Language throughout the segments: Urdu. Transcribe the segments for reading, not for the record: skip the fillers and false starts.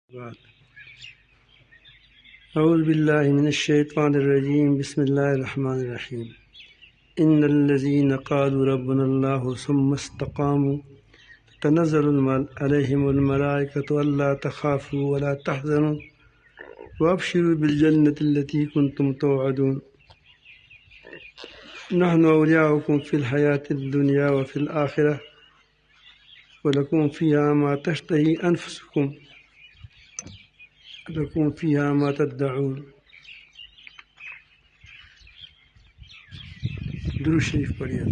بعد اعوذ باللہ من الشیطان الرجیم بسم اللہ الرحمن الرحیم ان الذین قالوا ربنا اللہ ثم استقاموا تنزل علیہم الملائکۃ الا تخافوا ولا تحزنوا وابشروا بالجنۃ التي کنتم توعدون نحن اولیاؤکم فی الحیاۃ الدنیا وفی الآخرہ ولکم فیہا ما تشتہی انفسکم لکم فیہا ما تدعون۔ درود شریف پڑھیے۔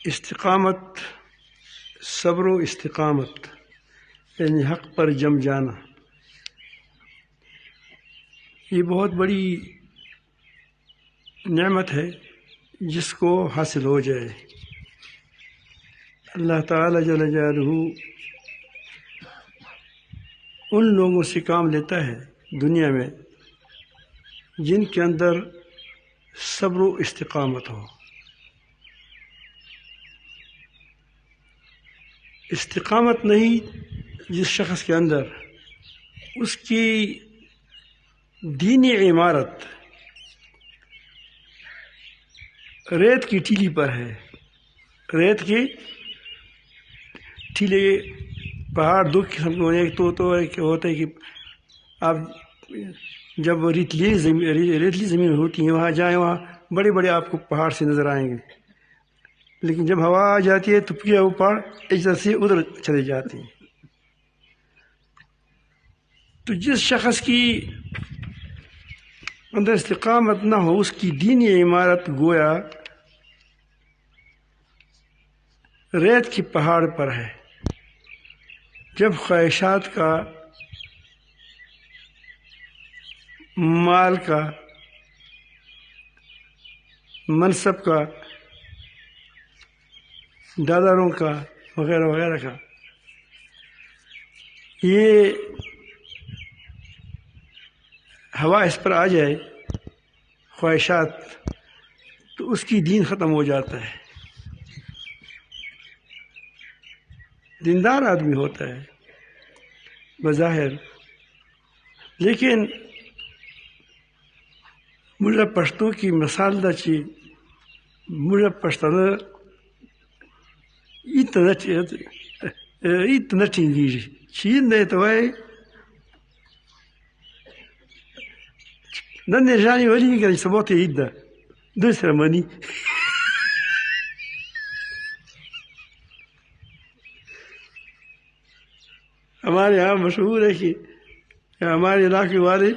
استقامت، صبر و استقامت یعنی حق پر جم جانا، یہ بہت بڑی نعمت ہے جس کو حاصل ہو جائے۔ اللہ تعالی جل جلالہ ان لوگوں سے کام لیتا ہے دنیا میں جن کے اندر صبر و استقامت ہو۔ استقامت نہیں جس شخص کے اندر، اس کی دینی عمارت ریت کی ٹیلی پر ہے۔ ریت کی ٹیلے پہاڑ دو قسم کے، ایک تو ہوتا ہے کہ آپ جب ریتلی زمین ہوتی ہے وہاں جائیں، وہاں بڑے بڑے آپ کو پہاڑ سے نظر آئیں گے، لیکن جب ہوا آ جاتی ہے تو پورا وہ پہاڑ ایک طرح سے ادھر چلے جاتے ہیں۔ تو جس شخص کی اندر استقامت نہ ہو، اس کی دینی عمارت گویا ریت کے پہاڑ پر ہے۔ جب خواہشات کا، مال کا، منصب کا، داداروں کا، وغیرہ وغیرہ کا، یہ ہوا اس پر آ جائے، خواہشات، تو اس کی دین ختم ہو جاتا ہے۔ دیندار آدمی ہوتا ہے بظاہر، لیکن مجھے پشتو کی مثال دا چی مجھے پشتو اتنا ٹینگی چین دے تو ہے نن نشانی ولی نہیں کریں سبوت عید دا دوسرا منی۔ ہمارے یہاں مشہور ہے کہ ہمارے علاقے والے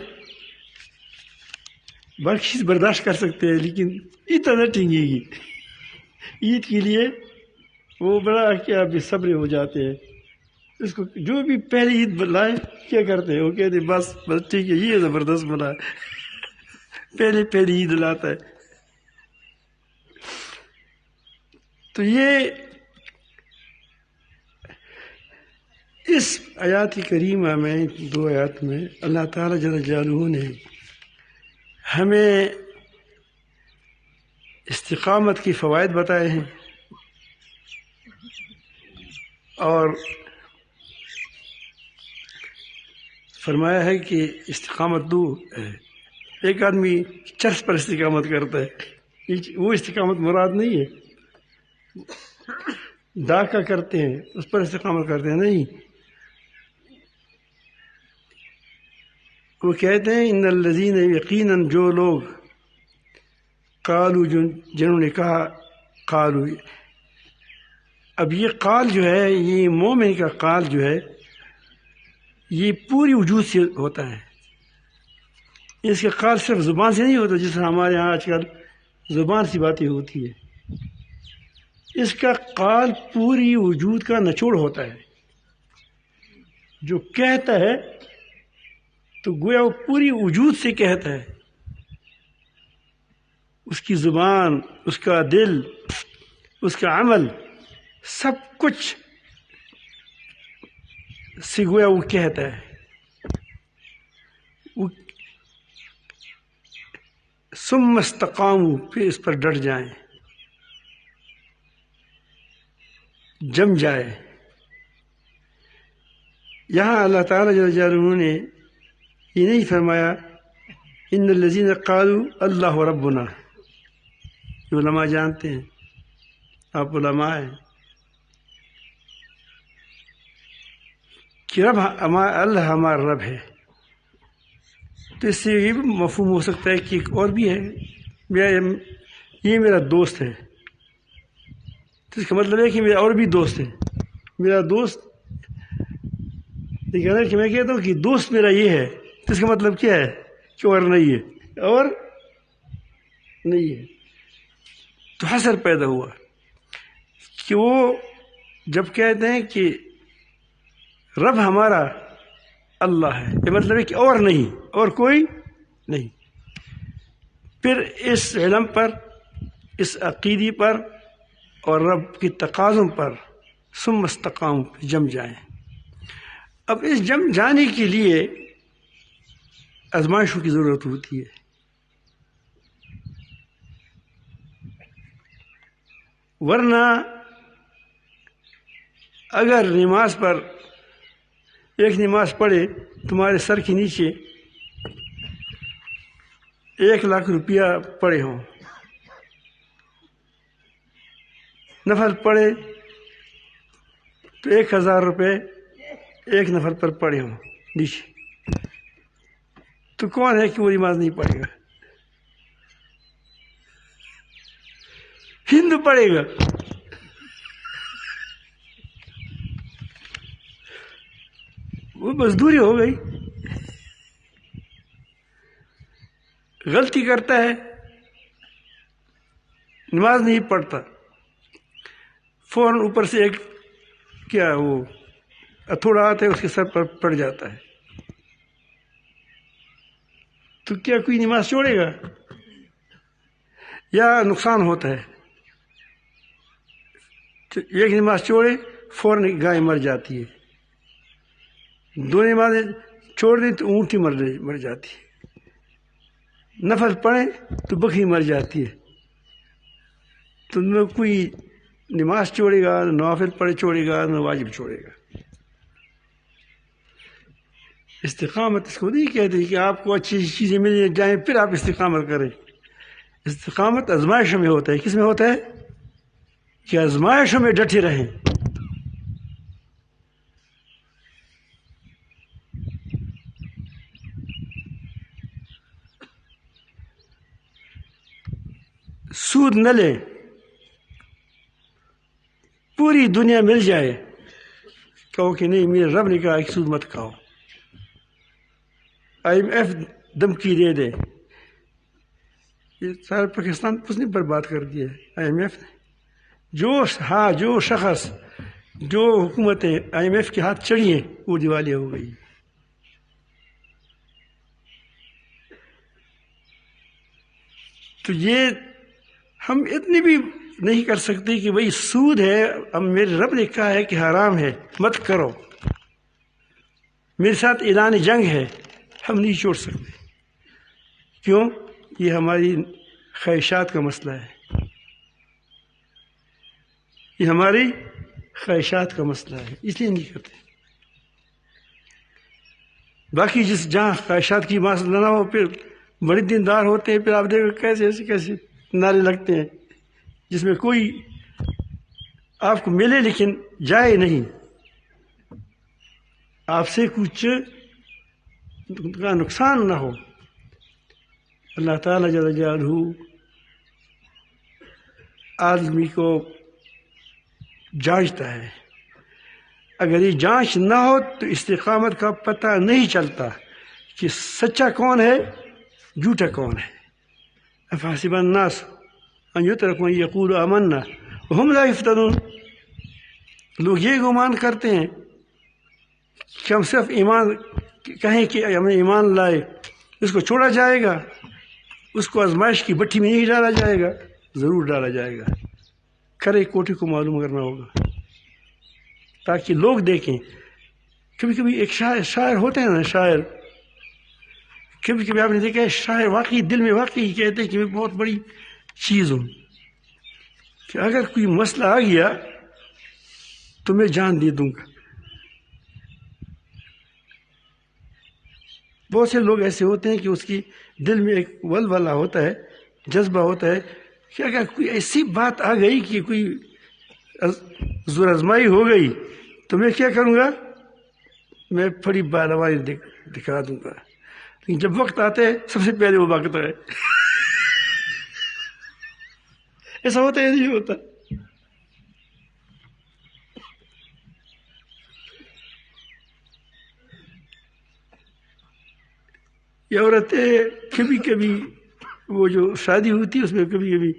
باقی چیز برداشت کر سکتے ہیں لیکن اتنا ٹینگے گی عید کے لیے وہ بڑا کیا بے صبر ہو جاتے ہیں۔ اس کو جو بھی پہلی عید لائے کیا کرتے ہیں، وہ کہتے ہیں بس ٹھیک ہے، یہ زبردست بنا ہے، پہلی عید لاتا ہے۔ تو یہ اس آیات کریمہ میں، دو آیات میں اللہ تعالیٰ جل جلالہ نے ہمیں استقامت کی فوائد بتائے ہیں، اور فرمایا ہے کہ استقامت دو ہے۔ ایک آدمی چرس پر استقامت کرتا ہے، وہ استقامت مراد نہیں ہے۔ ڈاکہ کرتے ہیں اس پر استقامت کرتے ہیں، نہیں، وہ کہتے ہیں ان الذین، یقیناً جو لوگ، قالو جنہوں نے کہا، قالو، اب یہ قال جو ہے، یہ مومن کا قال جو ہے یہ پوری وجود سے ہوتا ہے۔ اس کا قال صرف زبان سے نہیں ہوتا جس طرح ہمارے یہاں آج کل زبان سے باتیں ہوتی ہے۔ اس کا قال پوری وجود کا نچوڑ ہوتا ہے۔ جو کہتا ہے تو گویا وہ پوری وجود سے کہتا ہے۔ اس کی زبان، اس کا دل، اس کا عمل، سب کچھ سے گویا وہ کہتا ہے وہ ثم استقاموا، پھر اس پر ڈٹ جائیں، جم جائے۔ یہاں اللہ تعالیٰ جل جلالہ نے یہ نہیں فرمایا ان الذین قالوا اللہ ربنا، یہ علماء جانتے ہیں، آپ علماء ہیں کہ اللہ ہمارا رب ہے، تو اس سے یہ بھی مفہوم ہو سکتا ہے کہ ایک اور بھی ہے، یہ میرا دوست ہے، تو اس کا مطلب ہے کہ میرا اور بھی دوست ہے، میرا دوست، لیکن اگر کہ میں کہتا ہوں کہ دوست میرا یہ ہے، تو اس کا مطلب کیا ہے کہ اور نہیں ہے، اور نہیں ہے۔ تو حسر پیدا ہوا کہ وہ جب کہتے ہیں کہ رب ہمارا اللہ ہے، یہ مطلب ہے کہ اور نہیں، اور کوئی نہیں۔ پھر اس علم پر، اس عقیدی پر اور رب کی تقاضوں پر ثم استقاموا، جم جائیں۔ اب اس جم جانے کے لیے آزمائشوں کی ضرورت ہوتی ہے، ورنہ اگر نماز پر ایک نماز پڑھے تمہارے سر کے نیچے 1,00,000 روپیہ پڑے ہوں، نفل پڑھے تو 1,000 روپے ایک نفل پر پڑے ہوں نیچے، تو کون ہے کہ وہ نماز نہیں پڑھے گا؟ ہندو پڑھے گا، وہ مزدوری ہو گئی، غلطی کرتا ہے، نماز نہیں پڑھتا، فوراً اوپر سے ایک کیا وہ ہتھوڑا آتا ہے، اس کے سر پر پڑ جاتا ہے، تو کیا کوئی نماز چھوڑے گا؟ یا نقصان ہوتا ہے؟ تو ایک نماز چھوڑے فوراً گائے مر جاتی ہے، 2 نمازیں چھوڑ دیں تو اونٹی مر جاتی ہے، نفل پڑھیں تو بکری مر جاتی ہے، تو نہ کوئی نماز چھوڑے گا، نہ نوافل پڑھے چھوڑے گا، نہ واجب چھوڑے گا۔ استقامت اس کو نہیں کہتے کہ آپ کو اچھی چیزیں مل جائیں پھر آپ استقامت کریں۔ استقامت آزمائشوں میں ہوتا ہے۔ کس میں ہوتا ہے؟ کہ آزمائشوں میں ڈٹے رہیں۔ سود نہ لیں، پوری دنیا مل جائے، کہو کہ نہیں، میرے رب نے کہا کہ سود مت کھاؤ۔ IMF دھمکی دے دے، یہ سارا پاکستان اس نے برباد کر دیا ہے IMF نے۔ جو شخص، جو حکومتیں IMF کے ہاتھ چڑھی ہیں وہ دیوالیہ ہو گئی۔ تو یہ ہم اتنی بھی نہیں کر سکتے کہ بھئی سود ہے، اب میرے رب نے کہا ہے کہ حرام ہے مت کرو، میرے ساتھ اعلان جنگ ہے، ہم نہیں چھوڑ سکتے۔ کیوں؟ یہ ہماری خواہشات کا مسئلہ ہے، یہ ہماری خواہشات کا مسئلہ ہے، اس لیے نہیں کرتے۔ باقی جہاں خواہشات کی مسئلہ نہ ہو، پھر بڑے دیندار ہوتے ہیں، پھر آپ دیکھو کیسے نعرے لگتے ہیں، جس میں کوئی آپ کو ملے لیکن جائے نہیں، آپ سے کچھ کا نقصان نہ ہو۔ اللہ تعالیٰ جل جلالہ آدمی کو جانچتا ہے، اگر یہ جانچ نہ ہو تو استقامت کا پتہ نہیں چلتا کہ سچا کون ہے، جھوٹا کون ہے۔ افحسب الناس ان یترکوا ان یقولوا آمنا وہم لا یفتنون، لوگ یہ گمان کرتے ہیں کہ ہم صرف ایمان کہیں کہ ہم نے ایمان لائے، اس کو چھوڑا جائے گا، اس کو آزمائش کی بٹھی میں نہیں ڈالا جائے گا، ضرور ڈالا جائے گا، کھرے کوٹے کو معلوم کرنا ہوگا تاکہ لوگ دیکھیں۔ کبھی کبھی ایک شاعر ہوتے ہیں نا، شاعر کبھی کبھی آپ نے دیکھا ہے شاعر واقعی دل میں واقعی کہتے ہیں کہ میں بہت بڑی چیز ہوں، کہ اگر کوئی مسئلہ آ گیا تو میں جان دے دوں گا۔ بہت سے لوگ ایسے ہوتے ہیں کہ اس کی دل میں ایک ولولہ ہوتا ہے، جذبہ ہوتا ہے کہ اگر کوئی ایسی بات آ گئی کہ کوئی زور آزمائی ہو گئی تو میں کیا کروں گا، میں بڑی بالوائی دکھا دوں گا۔ لیکن جب وقت آتا ہے سب سے پہلے وہ بھاگتا ہے۔ ایسا ہوتا ہے نہیں ہوتا؟ یہ عورتیں کبھی کبھی وہ جو شادی ہوتی ہے اس میں کبھی کبھی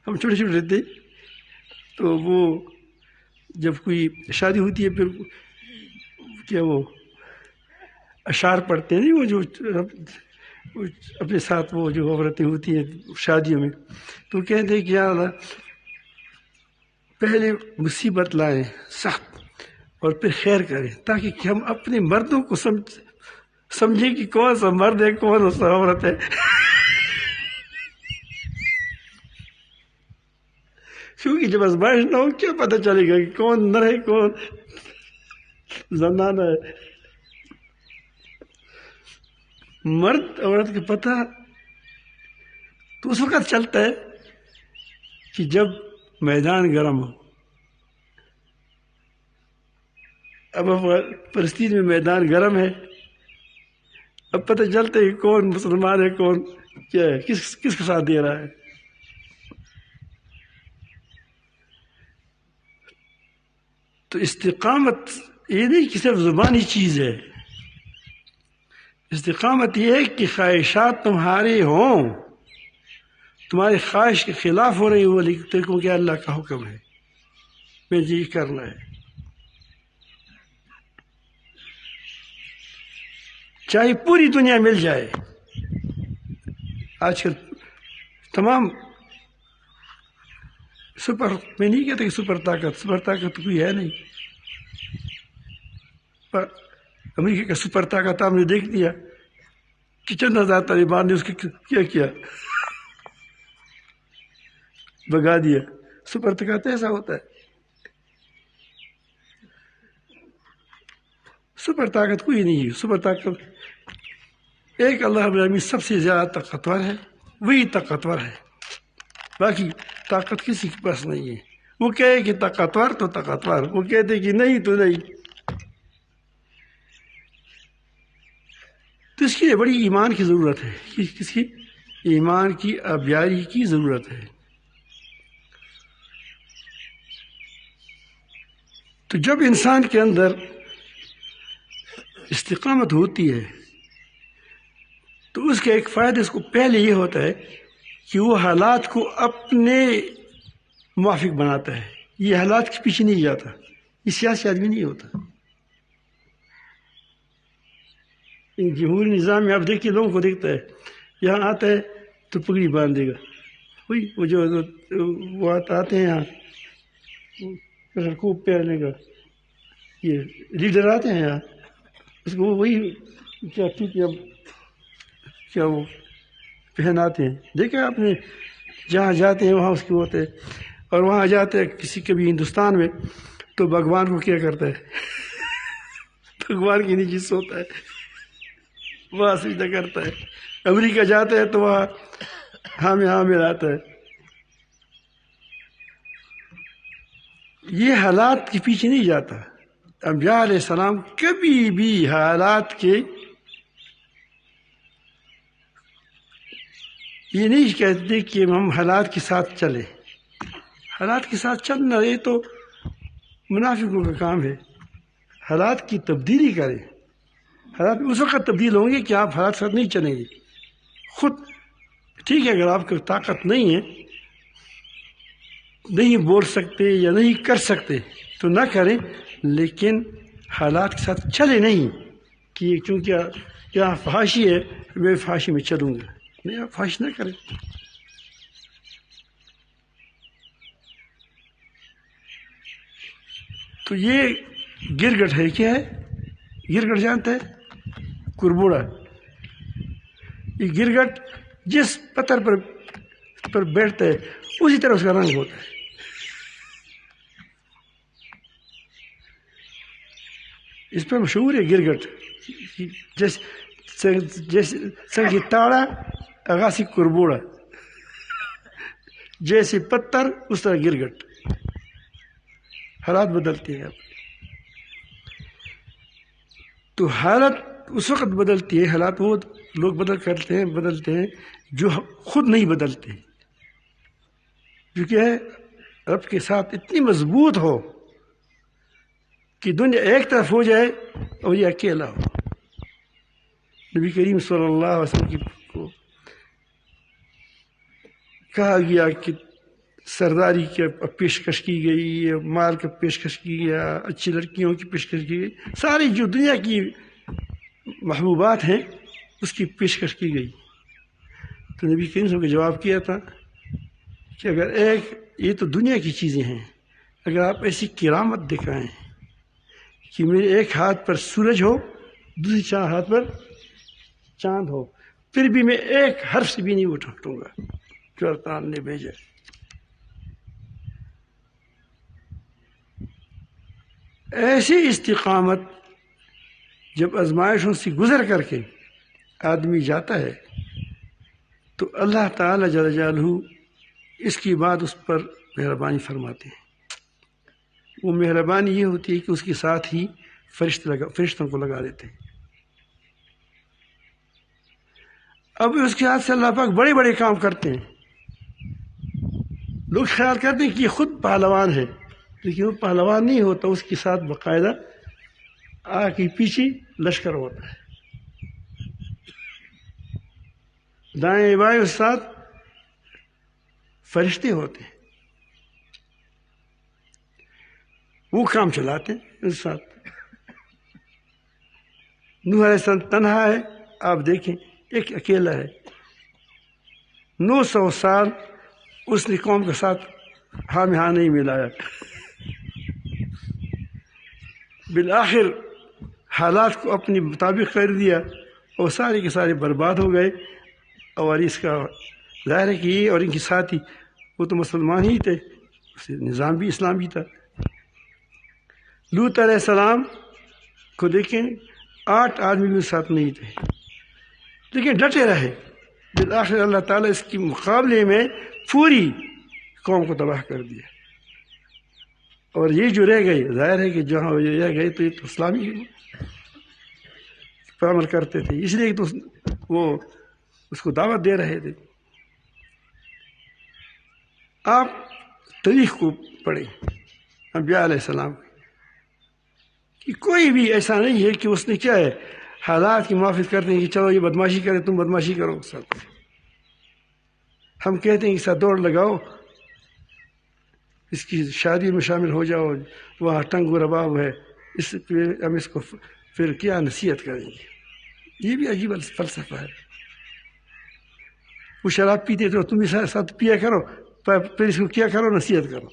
ہم چھوٹے چھوٹے رہتے تو وہ جب کوئی شادی ہوتی ہے پھر کیا وہ اشعار پڑھتے ہیں نہیں، وہ جو اپنے ساتھ وہ جو عورتیں ہوتی ہیں شادیوں میں، تو کہتے ہیں کہ یا اللہ پہلے مصیبت لائیں سخت اور پھر خیر کریں، تاکہ کہ ہم اپنے مردوں کو سمجھیں کہ کون سا مرد ہے کون سا عورت ہے۔ کیونکہ جب آزمائش نہ ہو کیا پتہ چلے گا کہ کون نر ہے کون زنانہ ہے۔ مرد عورت کا پتہ تو اس وقت چلتا ہے کہ جب میدان گرم ہو۔ اب فلسطین میں میدان گرم ہے، اب پتہ چلتا ہے کہ کون مسلمان ہے کون کیا ہے، کس کے ساتھ دے رہا ہے۔ تو استقامت یہ نہیں کہ صرف زبانی چیز ہے، استقامت یہ ہے کہ خواہشات تمہارے ہوں، تمہاری خواہش کے خلاف ہو رہی ہو، لیکن تیرے کو کیا اللہ کا حکم ہے، میں یہ کرنا ہے، چاہے پوری دنیا مل جائے۔ آج کل تمام میں نہیں کہتا کہ سپر طاقت کوئی ہے نہیں، پر امریکہ کا سپر طاقت آپ نے دیکھ دیا کہ چند ہزار طالبان نے اس کے کیا بگا دیا۔ سپر طاقت ایسا ہوتا ہے، سپر طاقت کوئی نہیں ہے۔ سپر طاقت ایک اللہ رب العالمین سب سے زیادہ طاقتور ہے، وہی طاقتور ہے، باقی طاقت کسی کے پاس نہیں ہے۔ وہ کہے کہ طاقتور تو طاقتور، وہ کہتے کہ نہیں تو نہیں۔ تو اس کے لیے بڑی ایمان کی ضرورت ہے، کس کی؟ ایمان کی آبیاری کی ضرورت ہے۔ تو جب انسان کے اندر استقامت ہوتی ہے تو اس کا ایک فائدہ اس کو پہلے یہ ہوتا ہے کہ وہ حالات کو اپنے موافق بناتا ہے، یہ حالات کے پیچھے نہیں جاتا، یہ سیاسی آدمی نہیں ہوتا۔ جمہوری نظام میں آپ دیکھیے لوگوں کو دیکھتا ہے، یہاں آتا ہے تو پگڑی باندھ دے گا، وہی وہ جو وہ آتے ہیں یہاں کو پہننے کا، یہ لیڈر آتے ہیں یہاں اس کو وہی کیا وہ پہناتے ہیں، دیکھا آپ نے جہاں جاتے ہیں وہاں اس کے ہوتے ہیں، اور وہاں جاتے ہیں کسی کبھی ہندوستان میں تو بھگوان کو کیا کرتا ہے، بھگوان کے نیچے سوتا ہے، وہاں سجدہ کرتا ہے۔ امریکہ جاتا ہے تو وہاں حامل آتا ہے۔ یہ حالات کے پیچھے نہیں جاتا۔ انبیاء علیہ السلام کبھی بھی حالات کے یہ نہیں کہتے کہ ہم حالات کے ساتھ چلیں، حالات کے ساتھ چلنا یہ تو منافقوں کا کام ہے۔ حالات کی تبدیلی کریں، حالات اس وقت تبدیل ہوں گے کہ آپ حالات کے ساتھ نہیں چلیں گے خود۔ ٹھیک ہے اگر آپ کو طاقت نہیں ہے، نہیں بول سکتے یا نہیں کر سکتے تو نہ کریں، لیکن حالات کے ساتھ چلے نہیں کہ چونکہ یہاں فحاشی ہے میں فحاشی میں چلوں گا۔ نہیں آپ فحش نہ کریں. تو یہ گرگٹ ہے. کیا ہے گرگٹ؟ جانتے ہیں کربوڑا. یہ گرگٹ جس پتھر پر بیٹھتا ہے اسی طرح اس کا رنگ ہوتا ہے. اس پہ مشہور ہے گرگٹ. جیسے سنگی تاڑا اغاسی کربوڑا، جیسے پتھر اس طرح گرگٹ. حالات بدلتے ہیں. تو حالت اس وقت بدلتی ہے، حالات وہ لوگ بدلتے ہیں جو خود نہیں بدلتے، جو کہ ہے رب کے ساتھ اتنی مضبوط ہو کہ دنیا ایک طرف ہو جائے اور یہ اکیلا ہو. نبی کریم صلی اللہ علیہ وسلم کو کہا گیا کہ سرداری کی پیشکش کی گئی، مال کا پیشکش کی گیا، اچھی لڑکیوں کی پیشکش کی گئی، ساری جو دنیا کی محبوبات ہیں اس کی پیشکش کی گئی. تو نبی کریم صلی اللہ علیہ وسلم نے جواب کیا تھا کہ اگر یہ تو دنیا کی چیزیں ہیں، اگر آپ ایسی کرامت دکھائیں کہ میرے ایک ہاتھ پر سورج ہو، دوسری ہاتھ پر چاند ہو، پھر بھی میں ایک حرف سے بھی نہیں اٹھوں گا جو اللہ تعالیٰ نے بھیجا. ایسی استقامت جب آزمائشوں سے گزر کر کے آدمی جاتا ہے تو اللہ تعالیٰ جل جلالہ اس کی بات اس پر مہربانی فرماتے ہیں. وہ مہربانی یہ ہوتی ہے کہ اس کے ساتھ ہی فرشتوں کو لگا دیتے ہیں. اب اس کے ہاتھ سے اللہ پاک بڑے بڑے کام کرتے ہیں. لوگ خیال کرتے ہیں کہ یہ خود پہلوان ہے، لیکن وہ پہلوان نہیں ہوتا، اس کے ساتھ باقاعدہ آگے پیچھے لشکر ہوتا ہے. دائیں بائیں اس ساتھ فرشتے ہوتے ہیں، وہ کام چلاتے ہیں اس ساتھ. نوح علیہ السلام تنہا ہے، آپ دیکھیں ایک اکیلا ہے. 900 سال اس نے قوم کے ساتھ ہاں میں ہاں نہیں ملایا. بالآخر حالات کو اپنے مطابق کر دیا اور سارے کے سارے برباد ہو گئے. اور اس کا ظاہر ہے کہ یہ اور ان کے ساتھی وہ تو مسلمان ہی تھے، نظام بھی اسلامی تھا. لوط علیہ السلام کو دیکھیں 8 آدمی بھی ساتھ نہیں تھے، لیکن ڈٹے رہے. بالآخر اللہ تعالیٰ اس کے مقابلے میں پوری قوم کو تباہ کر دیا. اور یہ جو رہ گئے، ظاہر ہے کہ جہاں رہ گئے تو یہ تو اسلامی پر عمل کرتے تھے، اس لیے تو وہ اس کو دعوت دے رہے تھے. آپ تاریخ کو پڑھیں انبیاء علیہ السلام کہ کوئی بھی ایسا نہیں ہے کہ اس نے کیا ہے حالات کی موافقت کرتے ہیں کہ چلو یہ بدماشی کرے تم بدماشی کرو. ساتھ ہم کہتے ہیں کہ ساتھ دوڑ لگاؤ، اس کی شادی میں شامل ہو جاؤ، وہاں ٹنگ و رباب ہے، اس پہ ہم اس کو پھر کیا نصیحت کریں گے. یہ بھی عجیب فلسفہ ہے. وہ شراب پیتے تو تم بھی ساتھ پیا کرو، پھر اس کو کیا کرو نصیحت کرو.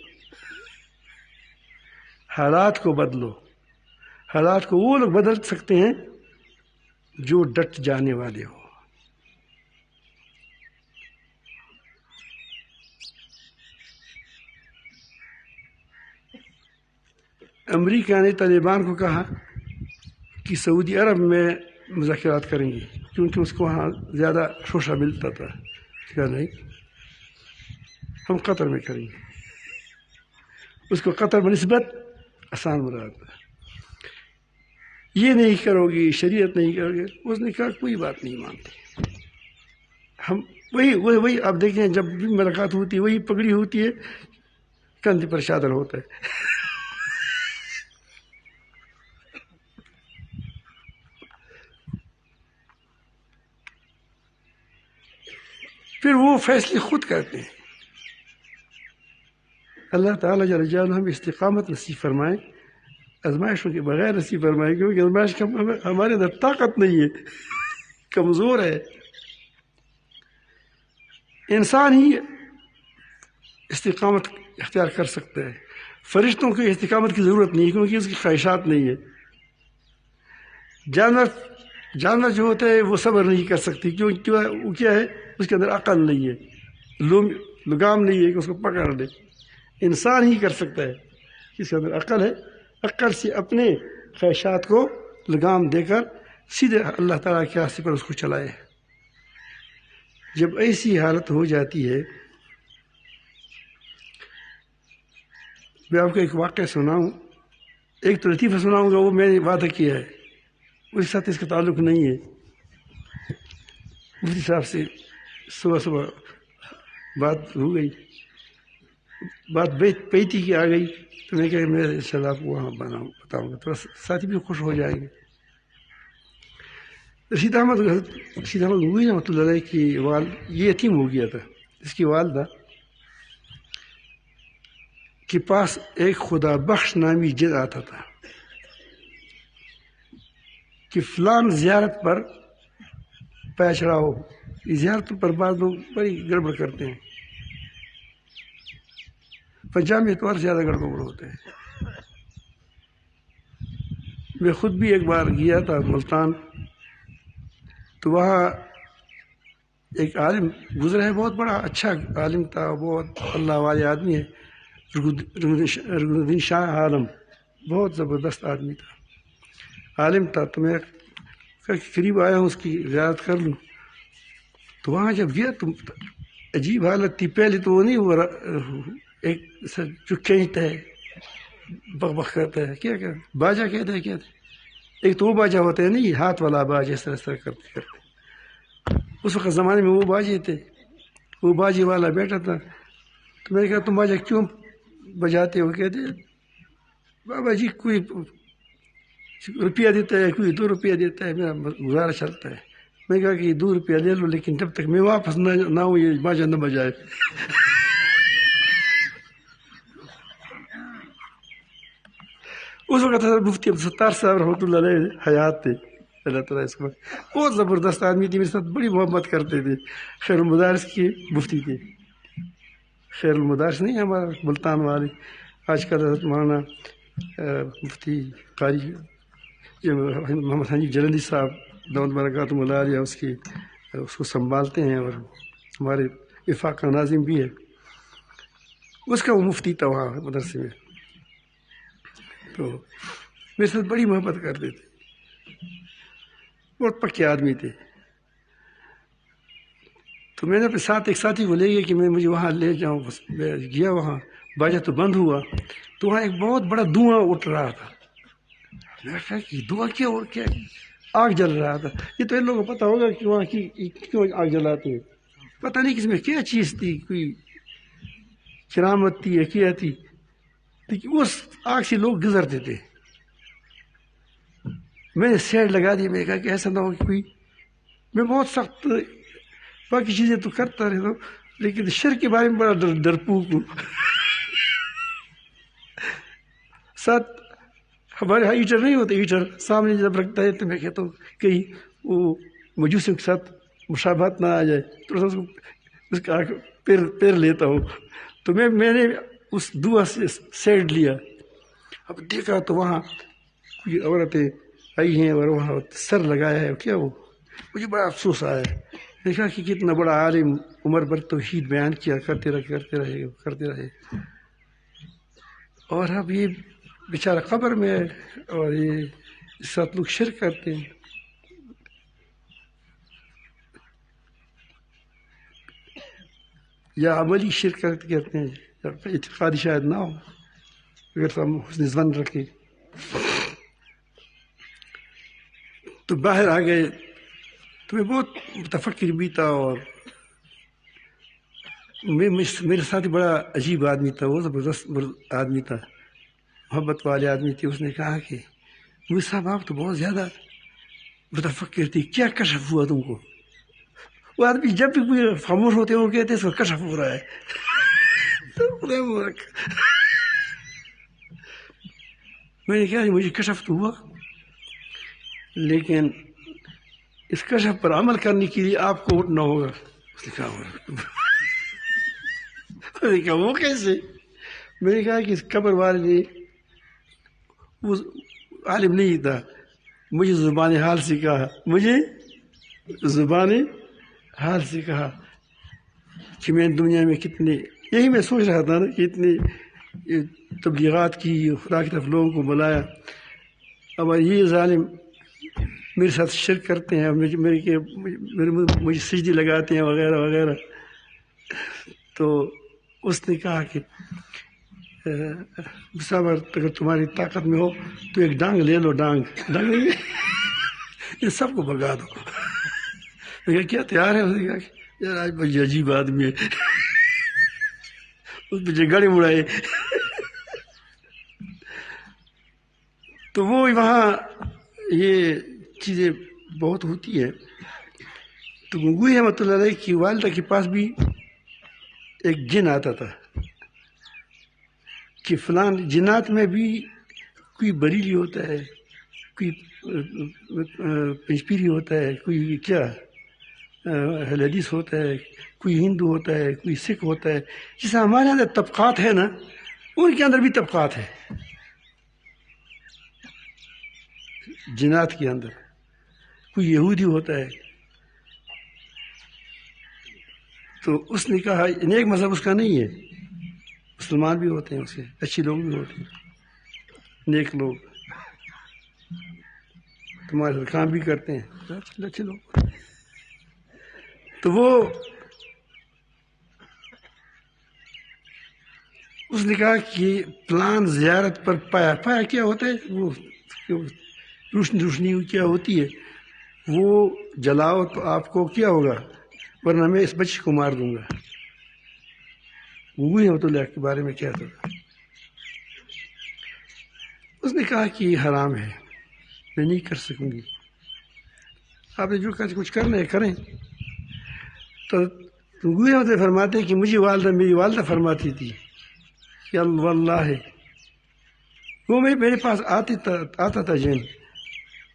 حالات کو بدلو. حالات کو وہ لوگ بدل سکتے ہیں جو ڈٹ جانے والے ہو. امریکہ نے طالبان کو کہا کہ سعودی عرب میں مذاکرات کریں گے کیونکہ اس کو وہاں زیادہ شوشہ ملتا تھا. کہا نہیں، ہم قطر میں کریں گے. اس کو قطر بنسبت آسان مراد ہے. یہ نہیں کرو گی، شریعت نہیں کرو گے. اس نے کہا کوئی بات نہیں مانتے ہم. وہی آپ دیکھیں جب بھی ملاقات ہوتی ہے وہی پگڑی ہوتی ہے، کندھے پر چادر ہوتا ہے. پھر وہ فیصلے خود کرتے ہیں. اللہ تعالیٰ جل جلالہ ہمیں استقامت نصیب فرمائے، آزمائشوں کے بغیر نصیب فرمائے، کیونکہ آزمائش ہمارے اندر طاقت نہیں ہے، کمزور ہے. انسان ہی استقامت اختیار کر سکتا ہے، فرشتوں کو استقامت کی ضرورت نہیں ہے کیونکہ اس کی خواہشات نہیں ہے۔ جانور جو ہوتا ہے وہ صبر نہیں کر سکتی کیونکہ وہ کیا ہے، اس کے اندر عقل نہیں ہے، لگام نہیں ہے کہ اس کو پکڑ لے۔ انسان ہی کر سکتا ہے، اس کے اندر عقل ہے، عقل سے اپنے خواہشات کو لگام دے کر سیدھے اللہ تعالیٰ کے راستے پر اس کو چلائے۔ جب ایسی حالت ہو جاتی ہے، میں آپ کو ایک واقعہ سناؤں، ایک تو لطیفہ سناؤں گا، وہ میں نے وعدہ کیا ہے، اس کے ساتھ اس کا تعلق نہیں ہے۔ مفتی صاحب سے صبح بات ہو گئی، بات پیتی کی آ گئی، تو میں کہا میں انشاءاللہ آپ کو وہاں بتاؤں گا، تو ساتھی بھی خوش ہو جائیں گے۔ رشید احمد گوئی رحمۃ اللہ علیہ کی یہ یتیم ہو گیا تھا، اس کی والدہ کے پاس ایک خدا بخش نامی جن آتا تھا کہ فلان زیارت پر پیر چڑھاؤ۔ زیارت پر بعض لوگ بڑی گڑبڑ کرتے ہیں، پنجاب میں اتوار زیادہ گڑبڑ ہوتے ہیں۔ میں خود بھی ایک بار گیا تھا ملتان، تو وہاں ایک عالم گزرا ہے، بہت بڑا اچھا عالم تھا، بہت اللہ والے آدمی ہے، رکن الدین شاہ عالم، بہت زبردست آدمی تھا، عالم تھا۔ تو میں قریب آیا ہوں اس کی زیارت کر لوں، تو وہاں جب گیا تو عجیب حالت تھی۔ پہلے تو وہ نہیں ہوا، ایک جو کھینچتا ہے، بک بک کرتا ہے، کیا باجا کہتا ہے، ایک تو وہ باجا ہوتا ہے نہیں، ہاتھ والا باجا، اس طرح کرتے کرتے۔ اس وقت زمانے میں وہ باجے تھے، وہ باجے والا بیٹھا تھا۔ تو میں نے کہا تم باجا کیوں بجاتے ہو؟ کہتے بابا جی کوئی روپیہ دیتا ہے، کوئی 2 روپیہ دیتا ہے، میرا گزارا چلتا ہے۔ میں نے کہا کہ 2 روپیہ لے لو، لیکن جب تک میں واپس نہ ہوں یہ باجا نہ بجائے۔ اس وقت حضرت مفتی عبدالستار صاحب رحمۃ اللہ علیہ حیات تھے، اللہ تعالیٰ اس کو، بہت زبردست آدمی تھے، میرے ساتھ بڑی محبت کرتے تھے۔ خیر المدارس کے مفتی تھے، خیر المدارس نہیں ہمارا ملتان والے، آج کل حضرت مولانا مفتی قاری محمد حنیف جلندی صاحب دامت برکاتہ اللہ علیہ اس کو سنبھالتے ہیں، اور ہمارے وفاق کا ناظم بھی ہے، اس کا وہ مفتی تھا وہاں مدرسے میں۔ تو میرے ساتھ بڑی محبت کرتے تھے، بہت پکے آدمی تھے۔ تو میں نے اپنے ساتھ ایک ساتھی کو لے گیا کہ مجھے وہاں لے جاؤں، بس میں گیا وہاں، باجا تو بند ہوا، تو وہاں ایک بہت بڑا دھواں اٹھ رہا تھا۔ میں نے کہا کہ دھواں کیا آگ جل رہا تھا، یہ تو ان لوگوں کو پتہ ہوگا کہ وہاں کی کیوں آگ جلاتے ہیں، پتہ نہیں کس میں کیا چیز تھی، کوئی کرامت تھی یا کیا تھی، لیکن اس آگ سے لوگ گزرتے تھے۔ میں نے سیڈ لگا دی، میں نے کہا کہ ایسا نہ ہو کہ کوئی، میں بہت سخت باقی چیزیں تو کرتا رہتا ہوں، لیکن شرک کے بارے میں بڑا ڈرپوک ہوں۔ ساتھ ہمارے ہاں ہیٹر نہیں ہوتے، ہیٹر سامنے جب رکھتا ہے تو میں کہتا ہوں کہیں وہ مجوسیوں کے ساتھ مشابہت نہ آ جائے، تو اس کا پیر لیتا ہوں۔ تو میں نے اس دعا سے سیڈ لیا، اب دیکھا تو وہاں کوئی عورتیں آئی ہیں اور وہاں سر لگایا ہے، کیا وہ، مجھے بڑا افسوس آیا، دیکھا کہ کتنا بڑا عالم عمر بھر توحید بیان کیا، کرتے رہے، اور اب یہ بیچارہ قبر میں ہے، اور یہ اس ساتھ لوگ شرک کرتے ہیں۔ یا عملی شرک کرتے ہیں، اعتقادی شاید نہ ہو، اگر ہم حسن ظن رکھیں۔ تو باہر آ گئے، تو میں بہت متفکر بھی تھا، اور میرے ساتھ بڑا عجیب آدمی تھا، وہ زبردست آدمی تھا، محبت والے آدمی تھے۔ اس نے کہا کہ مجھے صاحب آپ تو بہت زیادہ متفکر تھی، کیا کشف ہوا تم کو؟ وہ آدمی جب بھی کوئی خاموش ہوتے وہ کہتے اس کو کشف ہو رہا ہے۔ میں نے کہا مجھے کشف تو ہوا، لیکن اس کشف پر عمل کرنے کے لیے آپ کو اٹھنا ہوگا۔ اس نے کہا میں نے کہا وہ کیسے؟ میں نے کہا کہ اس قبر والے نے وہ عالم نہیں تھا، مجھے زبان حال سے کہا، مجھے زبان حال سے کہا کہ میں دنیا میں کتنے، یہی میں سوچ رہا تھا نا کہ اتنے تبلیغات کی، خدا کی طرف لوگوں کو بلایا، اب یہ ظالم میرے ساتھ شرک کرتے ہیں، مجھے سجدی لگاتے ہیں وغیرہ وغیرہ۔ تو اس نے کہا کہ صبر، اگر تمہاری طاقت میں ہو تو ایک ڈانگ لے لو، ڈانگ نہیں یہ سب کو بھگا دو۔ میں کہا کیا تیار ہے؟ اس نے کہا کہ یار آج بڑی عجیب آدمی ہے، اس پہ گاڑی اڑائے۔ تو وہ وہاں یہ چیزیں بہت ہوتی ہیں۔ تو گنگوئی رحمۃ اللہ علیہ کی والدہ کے پاس بھی ایک جن آتا تھا کہ فلان جنات میں بھی کوئی بریلی ہوتا ہے، کوئی پنجپیری ہوتا ہے، کوئی کیا اہل حدیث ہوتا ہے، کوئی ہندو ہوتا ہے، کوئی سکھ ہوتا ہے۔ جیسے ہمارے اندر طبقات ہے نا، ان کے اندر بھی طبقات ہے جنات کے اندر۔ کوئی یہودی ہوتا ہے، تو اس نے کہا نیک مذہب اس کا نہیں ہے، مسلمان بھی ہوتے ہیں اس کے، اچھے لوگ بھی ہوتے ہیں، نیک لوگ تمہارے ساتھ کام بھی کرتے ہیں، اچھے لوگ۔ تو وہ اس نے کہا کہ پلان زیارت پر پایا کیا ہوتا ہے، وہ روشنی کیا ہوتی ہے، وہ جلاؤ تو آپ کو کیا ہوگا، ورنہ میں اس بچے کو مار دوں گا۔ وہی رحمۃ اللہ کے بارے میں کہتا تھا۔ اس نے کہا کہ یہ حرام ہے، میں نہیں کر سکوں گی، آپ نے جو کچھ کرنا ہے کریں۔ تو وہی رحمۃ اللہ فرماتے ہیں کہ میری والدہ فرماتی تھی کہ اللہ ہے، وہ میرے پاس آتا تھا جن،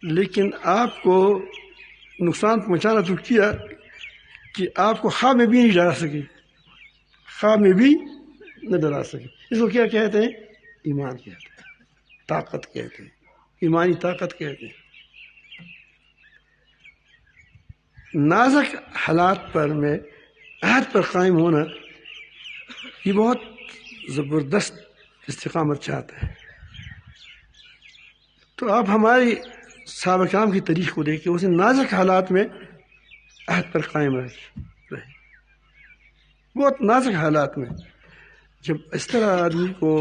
لیکن آپ کو نقصان پہنچانا تو کیا کہ آپ کو خواب میں بھی نہیں ڈرا سکے، خواب میں بھی نہ ڈرا سکے۔ اس کو کیا کہتے ہیں؟ ایمان کہتے ہیں، طاقت کہتے ہیں، ایمانی طاقت کہتے ہیں۔ نازک حالات پر میں عہد پر قائم ہونا یہ بہت زبردست استقامت چاہتا ہے۔ تو آپ ہماری صحابہ کرام کی تاریخ کو دیکھیں، اسے نازک حالات میں عہد پر قائم رہے، بہت نازک حالات میں۔ جب اس طرح آدمی کو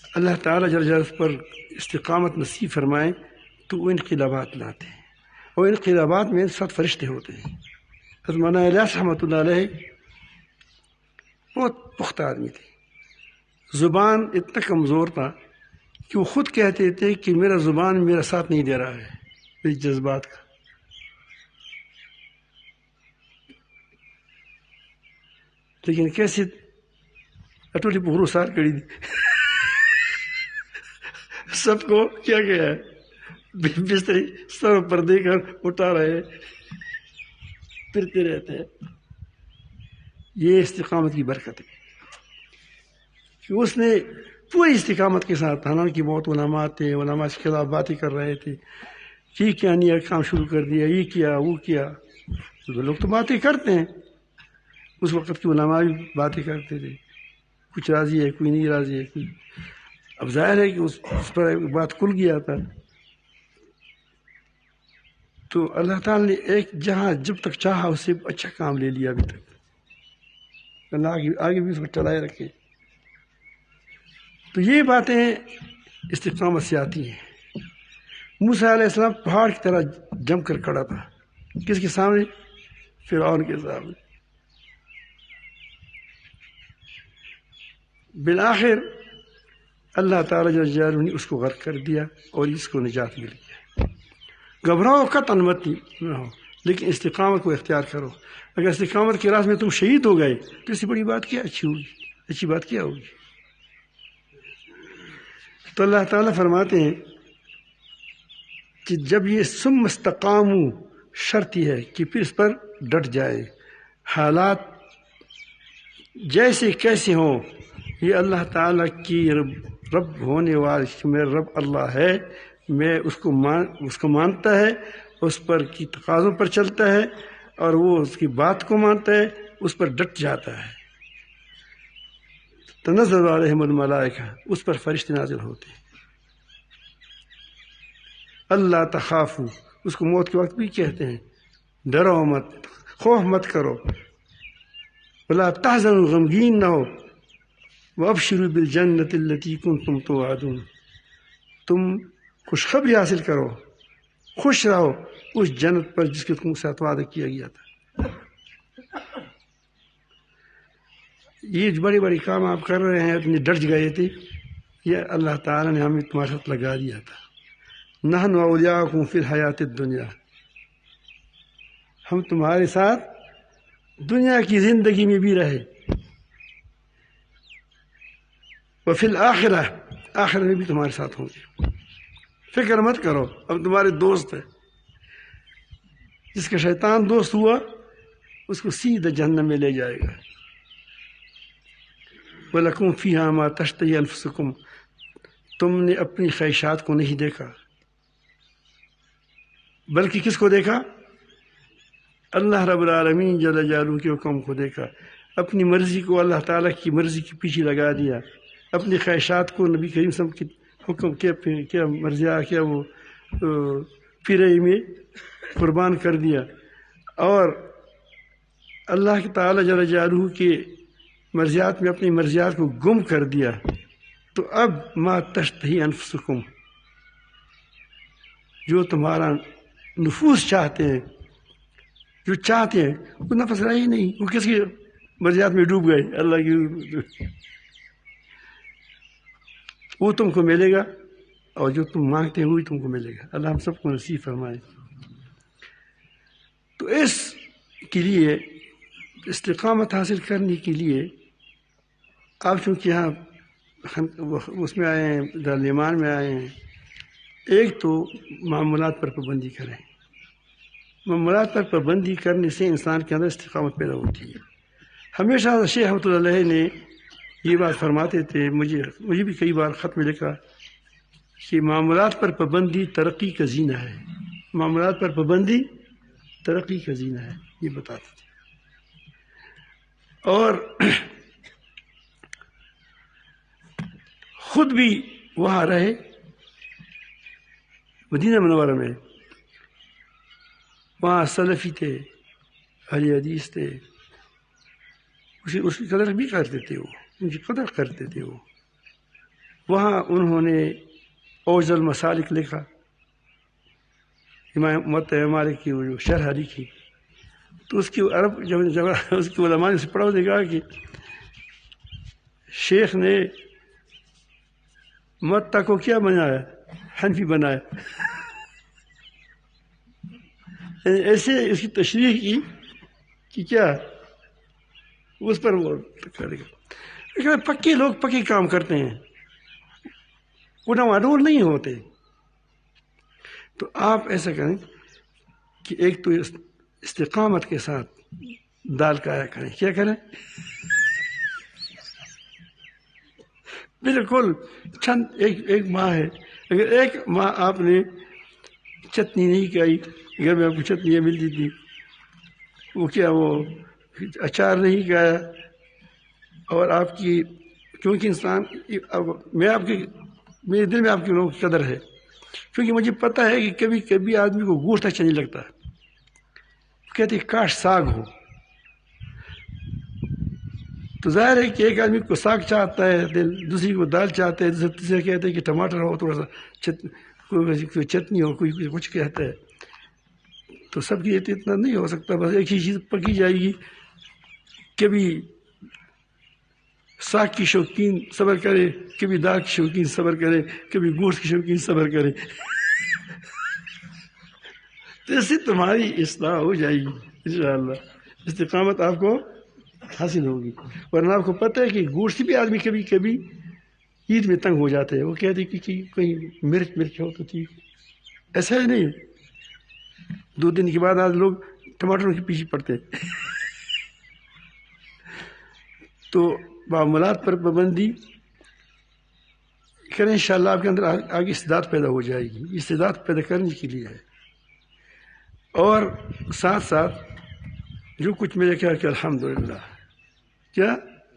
اللہ تعالیٰ جل جلالہ پر استقامت نصیب فرمائے تو وہ انقلابات لاتے ہیں، اور انقلابات میں 7 فرشتے ہوتے ہیں۔ حضرت مولانا الیاس رحمۃ اللہ علیہ بہت پختہ آدمی تھے، زبان اتنا کمزور تھا کہ وہ خود کہتے تھے کہ میرا زبان میرا ساتھ نہیں دے رہا ہے میری جذبات کا۔ لیکن کیسے اٹولی پورو سار کری دی سب کو کیا گیا ہے، بستری سر پر دے کر اٹھا رہے، پھرتے رہتے ہیں۔ یہ استقامت کی برکت ہے کہ اس نے پوری استقامت کے ساتھ، حالانکہ بہت علماء تھے، علماء کے خلاف باتیں کر رہے تھے، یہ کیا نیا کام شروع کر دیا، یہ کیا وہ کیا۔ لوگ تو باتیں کرتے ہیں، اس وقت کے علماء بھی باتیں کرتے تھے، کچھ راضی ہے کوئی نہیں راضی ہے کوئی۔ اب ظاہر ہے کہ اس پر بات کھل گیا تھا، تو اللہ تعالیٰ نے ایک جہاں جب تک چاہا اس سے اچھا کام لے لیا ابھی تک، اللہ آگے بھی اس کو چلائے رکھے۔ تو یہ باتیں استقامت سے آتی ہیں۔ موسیٰ علیہ السلام پہاڑ کی طرح جم کر کھڑا تھا، کس کے سامنے؟ فرعون کے سامنے۔ بالآخر اللہ تعالیٰ جل جلالہ نے اس کو غرق کر دیا اور اس کو نجات مل گیا۔ گھبراؤ قطعاً مت نہ ہو، لیکن استقامت کو اختیار کرو۔ اگر استقامت کے راستے میں تم شہید ہو گئے تو اس سے بڑی بات کیا اچھی بات کیا ہوگی؟ تو اللہ تعالیٰ فرماتے ہیں کہ جب یہ ثم استقاموا شرط یہ ہے کہ پھر اس پر ڈٹ جائے، حالات جیسے کیسے ہوں، یہ اللہ تعالیٰ کی رب ہونے والے میرا رب اللہ ہے، میں اس کو مانتا ہے، اس پر کی تقاضوں پر چلتا ہے، اور وہ اس کی بات کو مانتا ہے، اس پر ڈٹ جاتا ہے۔ تنزل علیہم الملائکہ، اس پر فرشتے نازل ہوتے ہیں۔ اللہ تخافو، اس کو موت کے وقت بھی کہتے ہیں، ڈرو مت، خوف مت کرو، ولا تحزنوا، غمگین نہ ہو، وابشروا بالجنۃ التی کنتم توعدون، تم خوشخبری حاصل کرو، خوش رہو اس جنت پر جس کے تم ساتھ وعدہ کیا گیا تھا۔ یہ جو بڑے بڑے کام آپ کر رہے ہیں، اتنے ڈٹ گئے تھے، یہ اللہ تعالیٰ نے ہمیں تمہارے ساتھ لگا دیا تھا۔ نحن اولیاءکم فی الحیات الدنیا، ہم تمہارے ساتھ دنیا کی زندگی میں بھی رہے، وفی الآخرہ، آخرت میں بھی تمہارے ساتھ ہوں گے، فکر مت کرو، ہم تمہارے دوست ہیں۔ جس کا شیطان دوست ہوا اس کو سیدھا جہنم میں لے جائے گا۔ وَلَكُمْ فِيهَا مَا تَشْتَهِي أَنفُسُكُمْ، تم نے اپنی خواہشات کو نہیں دیکھا، بلکہ کس کو دیکھا؟ اللہ رب العالمین جل جلالہ کے حکم کو دیکھا، اپنی مرضی کو اللہ تعالیٰ کی مرضی کے پیچھے لگا دیا، اپنی خواہشات کو نبی کریم صلی اللہ علیہ وسلم کے حکم کیا مرضیہ کیا وہ پیرے میں قربان کر دیا، اور اللہ کے تعالیٰ جل جلالہ کے مرضیات میں اپنی مرضیات کو گم کر دیا۔ تو اب ما تشتہی انفسکم، جو تمہارا نفوس چاہتے ہیں، جو چاہتے ہیں، وہ نفس رہا ہی نہیں، وہ کس کی مرضیات میں ڈوب گئے، اللہ کی، وہ تم کو ملے گا، اور جو تم مانگتے ہیں وہی تم کو ملے گا۔ اللہ ہم سب کو نصیب فرمائے۔ تو اس کے لیے استقامت حاصل کرنے کے لیے آپ چونکہ یہاں اس میں آئے ہیں، دارالایمان میں آئے ہیں، ایک تو معاملات پر پابندی کریں۔ معاملات پر پابندی کرنے سے انسان کے اندر استقامت پیدا ہوتی ہے۔ ہمیشہ شیخ رحمۃ اللہ علیہ نے یہ بات فرماتے تھے، مجھے بھی کئی بار خط میں لکھا کہ معاملات پر پابندی ترقی کا زینہ ہے، معاملات پر پابندی ترقی کا زینہ ہے، یہ بتاتے تھے۔ اور خود بھی وہاں رہے مدینہ منورہ میں، وہاں سلفی تھے، اہل حدیث تھے، اس کی قدر بھی کرتے تھے، وہ ان کی قدر کرتے تھے۔ وہ وہاں انہوں نے اوجز المسالک لکھا، امام موطا مالک کی وہ جو شرح لکھی، تو اس کی عرب جب اس کی علماء نے اسے پڑھا، نے کہا کہ شیخ نے موطا کو کیا بنایا؟ حنفی بنایا۔ ایسے اس کی تشریح کی کہ کیا اس پر وہ کرے گا۔ پکے لوگ پکے کام کرتے ہیں، وہ نوادور نہیں ہوتے۔ تو آپ ایسا کریں کہ ایک تو استقامت کے ساتھ دال کایا کریں۔ کیا کریں؟ بالکل چند ایک ماہ ہے، اگر ایک ماہ آپ نے چٹنی نہیں کھائی، گھر میں آپ کو چٹنیاں ملتی تھی، وہ کیا وہ اچار نہیں کھایا، اور آپ کی کیونکہ انسان میرے دل میں آپ کے لوگوں کی قدر ہے، کیونکہ مجھے پتہ ہے کہ کبھی کبھی آدمی کو گوشت اچھا نہیں لگتا، کہتے ہیں کاش ساگ ہو۔ تو ظاہر ہے کہ ایک آدمی کو ساگ چاہتا ہے دل، دوسری کو دال چاہتا ہے، تیسرے کہتے ہیں کہ ٹماٹر ہو، تھوڑا سا کوئی چٹنی ہو، کوئی کچھ کہتا ہے۔ تو سب کی اتنا نہیں ہو سکتا، بس ایک ہی چیز پکی جائے گی۔ کبھی ساگ کی شوقین صبر کرے، کبھی دال کی شوقین صبر کرے، کبھی گوشت کی شوقین صبر کرے، تو اس سے تمہاری اصلاح ہو جائے گی انشاءاللہ، استقامت آپ کو حاصل ہوگی۔ ورنہ آپ کو پتہ ہے کہ گوشت بھی آدمی کبھی کبھی عید میں تنگ ہو جاتے ہیں، وہ کہتے ہیں کہ کہیں مرچ ہو تو ٹھیک، ایسا ہی نہیں 2 دن کے بعد آج لوگ ٹماٹروں کے پیچھے پڑتے ہیں۔ تو معاملات پر پابندی کریں، انشاءاللہ آپ کے اندر آگے استعداد پیدا ہو جائے گی۔ استعداد پیدا کرنے کے لیے ہے، اور ساتھ ساتھ جو کچھ ملے کیا کہ الحمدللہ، کیا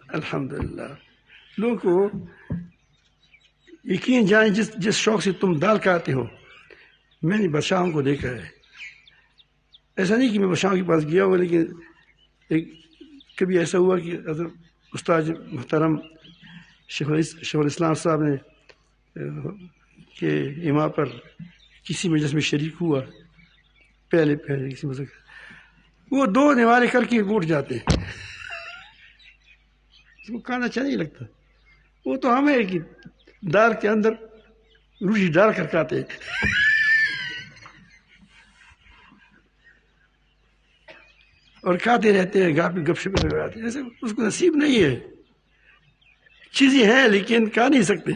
الحمدللہ۔ لوگوں کو یقین جائیں، جس شوق سے تم دال کھاتے ہو، میں نے بادشاہوں کو دیکھا ہے۔ ایسا نہیں کہ میں بادشاہوں کے پاس گیا ہوں، لیکن کبھی ایسا ہوا کہ استاد محترم شیخ الاسلام صاحب نے کہ امام پر کسی مجلس میں شریک ہوا، پہلے کسی مجلس، وہ 2 نوالے کر کے اٹھ جاتے ہیں، اس کو کھانا اچھا نہیں لگتا۔ وہ تو ہمیں کہ دال کے اندر روٹی ڈال کر کھاتے ہیں۔ اور کھاتے رہتے ہیں، گپ شپ لگاتے ہیں، ایسے اس کو نصیب نہیں ہے۔ چیزیں ہیں لیکن کھا نہیں سکتے،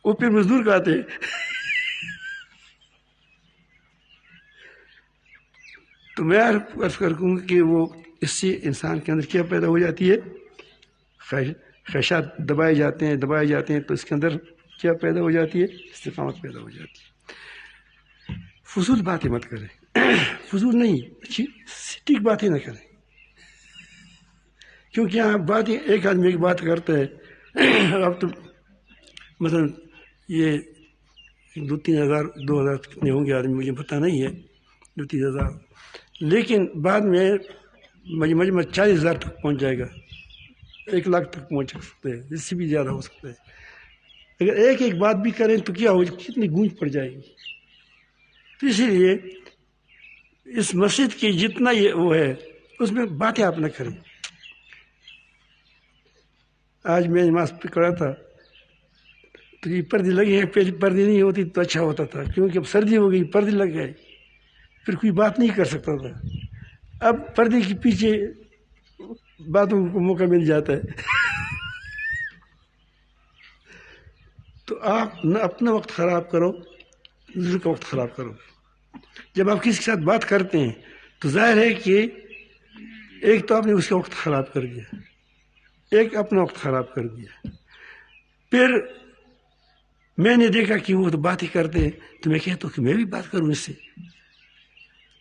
وہ پھر مزدور کھاتے ہیں۔ تو میں عرض کروں کہ وہ اس سے انسان کے اندر کیا پیدا ہو جاتی ہے؟ خواہشات دبائے جاتے ہیں، تو اس کے اندر کیا پیدا ہو جاتی ہے؟ استقامت پیدا ہو جاتی ہے۔ فضول باتیں مت کریں، فضول نہیں، اچھی سٹیک باتیں نہ کریں، کیونکہ یہاں باتیں ایک آدمی ایک بات کرتا ہے۔ اب تو مثلا یہ 2-3 ہزار 2,000 کتنے ہوں گے آدمی مجھے پتہ نہیں ہے، 2-3 ہزار، لیکن بعد میں مجمع 40,000 تک پہنچ جائے گا، 1 لاکھ تک پہنچ سکتے ہیں، اس سے بھی زیادہ ہو سکتا ہے۔ اگر ایک بات بھی کریں تو کیا ہو، کتنی گونج پڑ جائے گی۔ تو اسی لیے اس مسجد کی جتنا یہ وہ ہے، اس میں باتیں آپ نہ کریں۔ آج میں نماز پڑھا تھا تو یہ پردے لگے ہیں، پہلے پردے نہیں ہوتی تو اچھا ہوتا تھا، کیونکہ اب سردی ہو گئی، پردے لگ گئے، پھر کوئی بات نہیں کر سکتا تھا۔ اب پردے کے پیچھے باتوں کو موقع مل جاتا ہے۔ تو آپ نہ اپنا وقت خراب کرو، دوسرے کا وقت خراب کرو۔ جب آپ کسی کے ساتھ بات کرتے ہیں تو ظاہر ہے کہ ایک تو آپ نے اس کا وقت خراب کر دیا، ایک اپنا وقت خراب کر دیا۔ پھر میں نے دیکھا کہ وہ تو باتیں کرتے ہیں، تو میں کہتا ہوں کہ میں بھی بات کروں اس سے،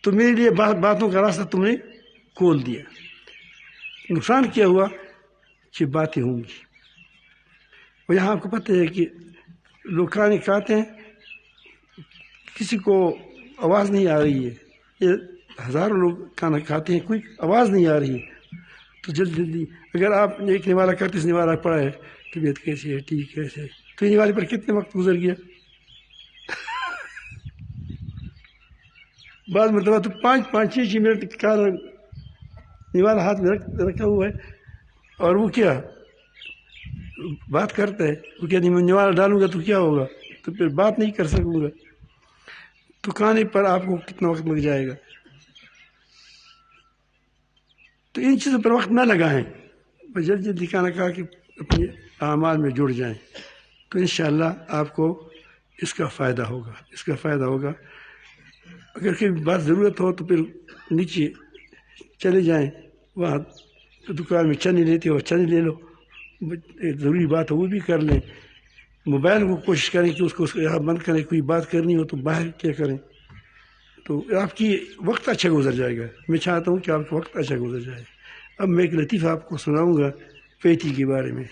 تو میرے لیے باتوں کا راستہ تم نے کھول دیا۔ نقصان کیا ہوا کہ باتیں ہوں گی۔ اور یہاں آپ کو پتہ ہے کہ لوگ کھانے کھاتے ہیں، کسی کو آواز نہیں آ رہی ہے، یہ ہزاروں لوگ کھانا کھاتے ہیں، کوئی آواز نہیں آ رہی ہے، تو جلدی اگر آپ نے ایک نوالہ کرتے اس نوالہ پڑا ہے، طبیعت کیسی ہے، ٹھیک کیسے ہے، تو یہ نوالے پر کتنے وقت گزر گیا؟ بعض مرتبہ تو 5-6 منٹ کا نوالہ ہاتھ میں رکھا ہوا ہے، اور وہ کیا بات کرتا ہے، وہ کہتے ہیں میں نوالہ ڈالوں گا تو کیا ہوگا، تو پھر بات نہیں کر سکوں گا۔ تو کھانے پر آپ کو کتنا وقت لگ جائے گا؟ تو ان چیزوں پر وقت نہ لگائیں، بس جلدی کھانا کھا کے اپنے اعمال میں جڑ جائیں، تو انشاءاللہ آپ کو اس کا فائدہ ہوگا۔ اگر کوئی بات ضرورت ہو تو پھر نیچے چلے جائیں، وہاں دکان میں چنے لیتے ہو چنے لے لو، ضروری بات ہے وہ بھی کر لیں۔ موبائل کو کوشش کریں کہ اس کو یہاں بند کریں، کوئی بات کرنی ہو تو باہر کیا کریں، تو آپ کی وقت اچھا گزر جائے گا۔ میں چاہتا ہوں کہ آپ کا وقت اچھا گزر جائے۔ اب میں ایک لطیفہ آپ کو سناؤں گا پیٹی کے بارے میں۔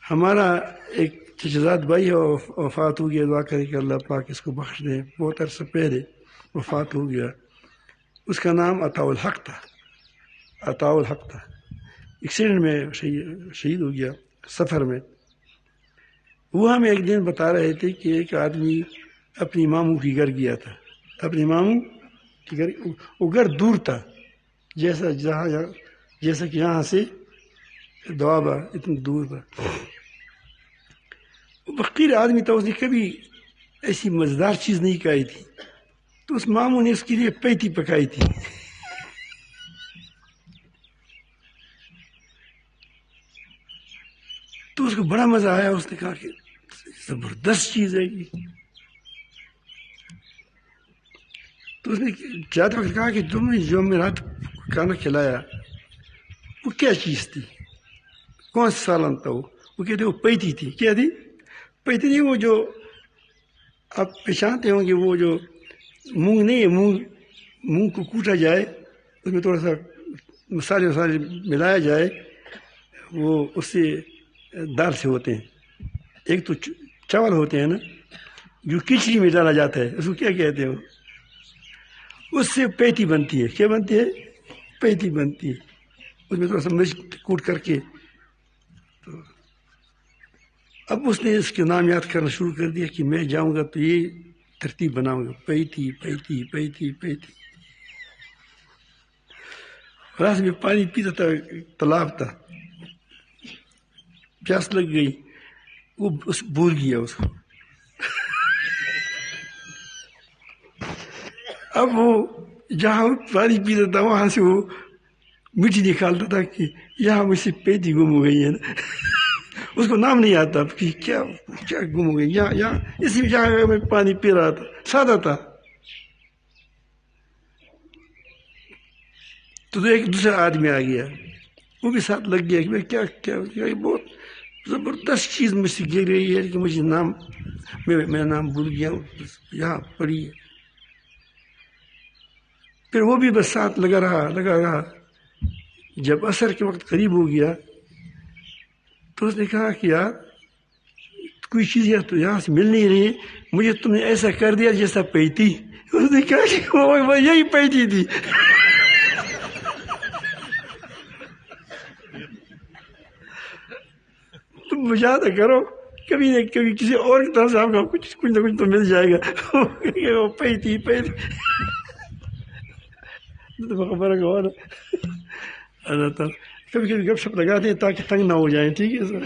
ہمارا ایک چچزاد بھائی ہے، وفات ہو گیا، دعا کریں کہ اللہ پاک اس کو بخش دیں، بہت عرصہ پہلے وفات ہو گیا۔ اس کا نام عطاء الحق تھا۔ ایکسیڈنٹ میں شہید ہو گیا سفر میں۔ وہ ہمیں ایک دن بتا رہے تھے کہ ایک آدمی اپنی ماموں کے گھر گیا تھا، اپنی ماموں کے گھر، وہ گھر دور تھا، جیسا کہ یہاں سے دوابہ اتنی دور تھا۔ فقیر آدمی تھا، اس نے کبھی ایسی مزیدار چیز نہیں کھائی تھی، تو اس ماموں نے اس کے لیے پیٹی پکائی تھی۔ تو اس کو بڑا مزہ آیا، اس نے کہا کہ زبردست چیز ہے یہ۔ تو تو اس نے جاتے وقت کہا کہ تم نے جو میں رات کھانا کھلایا وہ کیا چیز تھی، کون سا سالن تھا وہ کہتے وہ پیتی تھی. کیا تھی؟ پیتی نہیں، وہ جو آپ پہچانتے ہوں گے، وہ جو مونگ نہیں ہے، مونگ کو کوٹا جائے، اس میں تھوڑا سا مسالے ملایا جائے، وہ اس سے دال سے ہوتے ہیں. ایک تو چاول ہوتے ہیں نا جو کھچڑی میں ڈالا جاتا ہے، اس کو کیا کہتے ہیں؟ اس سے پیتی بنتی ہے. کیا بنتی ہے؟ پیتی بنتی ہے. اس میں تھوڑا سا مرچ کوٹ کر کے. تو اب اس نے اس کے نام یاد کرنا شروع کر دیا کہ میں جاؤں گا تو یہ ترتیب بناؤں گا، پیتی پیتی پیتی پیتی. رات میں پانی پیتا تھا، تالاب تھا، پیاس لگ گئی، وہ بھول گیا اس کو. اب وہ جہاں پانی پیتا تھا وہاں سے وہ مٹی نکالتا تھا کہ یہاں مجھ سے پیتی گم ہو گئی ہے نا. اس کو نام نہیں آتا کہ کیا گم ہو گئی، یہاں اسی جگہ میں پانی پی رہا تھا، سادہ تھا. تو ایک دوسرا آدمی آ گیا، وہ بھی ساتھ لگ گیا کہ میں کیا بہت زبردست چیز مجھ سے گر رہی ہے کہ مجھے میرا نام بھول گیا، یہاں پڑی ہے. پھر وہ بھی بس ساتھ لگا رہا. جب عصر کے وقت قریب ہو گیا تو اس نے کہا کہ یار کوئی چیز یہاں سے مل نہیں رہی، مجھے تم نے ایسا کر دیا جیسا پیتی. اس نے کہا کہ وہ یہی پیتی تھی. تم مجاہدہ کرو، کبھی نہ کبھی کسی اور کی طرف سے آپ کا کچھ نہ کچھ تو مل جائے گا. وہ پیتی تو خبر ہے اللہ تعالیٰ کبھی گپ شپ لگاتے ہیں تاکہ تنگ نہ ہو جائیں. ٹھیک ہے سر.